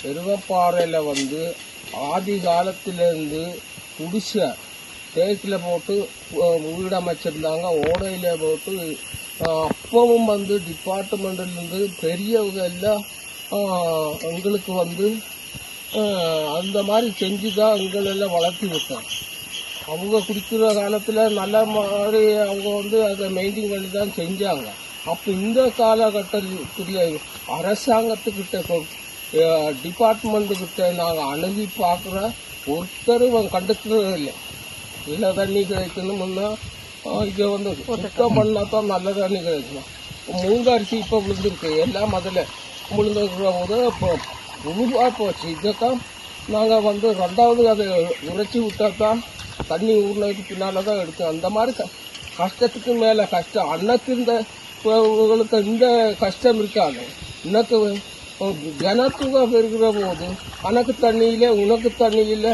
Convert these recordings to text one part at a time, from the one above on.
எருவப்பாறையில் வந்து ஆதி காலத்திலேருந்து குடிச தேக்கில் போட்டு வீடு அமைச்சிருந்தாங்க, ஓடையில் போட்டு. அப்பவும் வந்து டிபார்ட்மெண்ட்லேருந்து பெரியவங்க எல்லாம் எங்களுக்கு வந்து அந்த மாதிரி செஞ்சு தான் எங்களெல்லாம் வளர்த்தி விட்டாங்க. அவங்க குடிக்கிற காலத்தில் நல்ல மாதிரி அவங்க வந்து அதை மெயின்டைன் பண்ணி தான் செஞ்சாங்க. அப்போ இந்த காலகட்டத்தில் அரசாங்கத்துக்கிட்ட டிபார்ட்மெண்ட்டுக்கிட்ட நாங்கள் அணுகி பார்க்குற ஒருத்தரும் கண்டுக்கிறது இல்லை. நல்ல தண்ணி கிடைக்கணும்னா இதை வந்து சுத்தம் பண்ணால் தான் நல்ல தண்ணி கிடைக்கணும். மூங்கரிசி இப்போ விழுந்துருக்கு, எல்லாம் அதில் விழுந்துருக்கிற போது இப்போ உருவாக போச்சு. இதைத்தான் நாங்கள் வந்து ரெண்டாவது அதை உரைச்சி விட்டால் தான் தண்ணி ஊர்னதுக்கு பின்னால் தான் எடுக்கும். அந்த மாதிரி கஷ்டத்துக்கு மேலே கஷ்டம். அன்னைக்கு உங்களுக்கு இந்த கஷ்டம் இருக்காது. இன்னக்கு ஜனத்துவ பெருகிற போது அனக்கு தண்ணியில் உனக்கு தண்ணியில்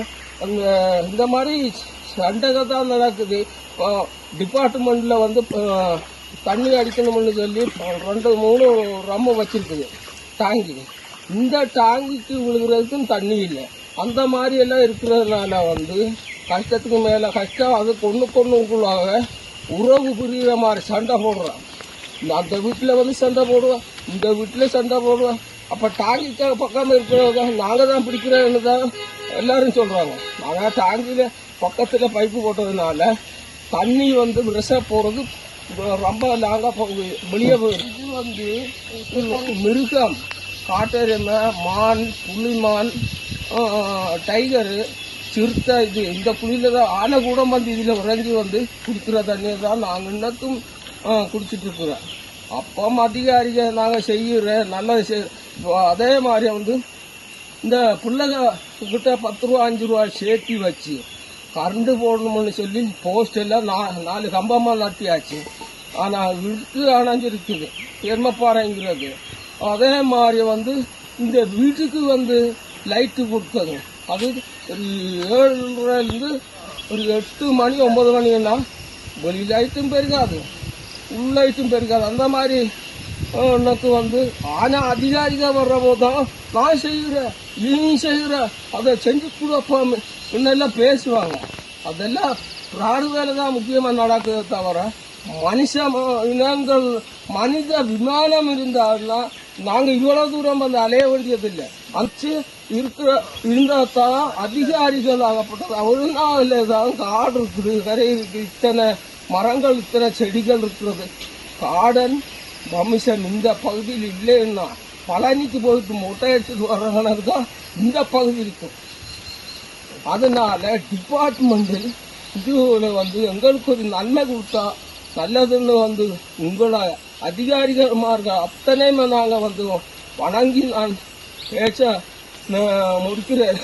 அந்த இந்த மாதிரி சண்டைக தான் நடக்குது. டிபார்ட்மெண்ட்டில் வந்து தண்ணி அடிக்கணும்னு சொல்லி 2-3 ரம்மு வச்சிருக்குது டாங்கி. இந்த டாங்கிக்கு விழுகிறதுக்கும் தண்ணி இல்லை. அந்த மாதிரி எல்லாம் இருக்கிறதுனால வந்து கஷ்டத்துக்கு மேலே கஷ்டம். அது கொன்னுக்குள்ளாக உறவு புரிகிற மாதிரி சண்டை போடுறான். அந்த வீட்டில் வந்து சண்டை போடுவேன், இந்த வீட்டில் சண்டை போடுவேன். அப்போ டாங்கிக்கு பக்கம் இருக்கிறவங்க நாங்கள் தான் பிடிக்கிறோன்னு தான் எல்லாரும் சொல்கிறாங்க. நாங்கள் டாங்கியில் பக்கத்தில் பைப்பு போட்டதுனால தண்ணி வந்து விரச போகிறது ரொம்ப லாங்காக போகுது, வெளியே போகுது. இது வந்து மிருகம், காட்டெருமை, மான், புலிமான், டைகரு, சிறுத்தை, இந்த குழியில் தான் ஆனை கூட வந்து இதில் உறைஞ்சி வந்து குடிக்கிற தண்ணியை தான் நாங்கள் இன்னத்தும் குடிச்சிட்டு இருக்கிறோம். அப்போ அதிகாரிகள் நாங்கள் செய்கிற நல்லது அதே மாதிரி வந்து இந்த பிள்ளைங்க கிட்ட 10 ரூபா 5 ரூபா சேர்த்தி வச்சு கரண்டு போடணும்னு சொல்லி போஸ்ட் எல்லாம் 4 கம்பமாக நட்டியாச்சு. ஆனால் வீட்டுக்கு அணைஞ்சிருக்குது எருமப்பாறைங்கிறது. அதே மாதிரி வந்து இந்த வீட்டுக்கு வந்து லைட்டு கொடுத்தது அது 7:30 ஒரு 8 மணி 9 மணின்னா வெளி லைட்டும் பெருகாது, உள் லைட்டும் பெருகாது. அந்த மாதிரி எனக்கு வந்து ஆனால் அதிகாரிகள் வர்ற போது தான் நான் செய்கிறேன், நீ செய்கிற, அதை செஞ்சு கொடுப்பா இன்னெல்லாம் பேசுவாங்க. அதெல்லாம் பிராடு வேலை தான் முக்கியமாக நடக்குது தவிர மனுஷ இனங்கள் மனித விமானம் இருந்தால்னா நாங்கள் இவ்வளோ தூரம் வந்து அலைய வேண்டியதில்லை. அச்சு இருந்தால் தான் அதிகாரிகள் ஆகப்பட்டது. அவருனால தான் காடு இருக்குது, கரை இருக்குது, இத்தனை மரங்கள், இத்தனை செடிகள் இருக்கிறது. காடன் வம்சம் இந்த பகுதியில் இல்லைன்னா பழனிக்கு போயிட்டு மொட்டை அடிச்சுட்டு வர்றவனுக்கு தான் இந்த பகுதி இருக்கும். அதனால டிபார்ட்மெண்ட்டில் இதுல வந்து எங்களுக்கு ஒரு நன்மை கொடுத்தா நல்லதுன்னு வந்து உங்களை அதிகாரிகள்மார்கள் அத்தனையுமே நாங்கள் வந்து வணங்கி நான் பேச்ச முடிக்கிறேன்.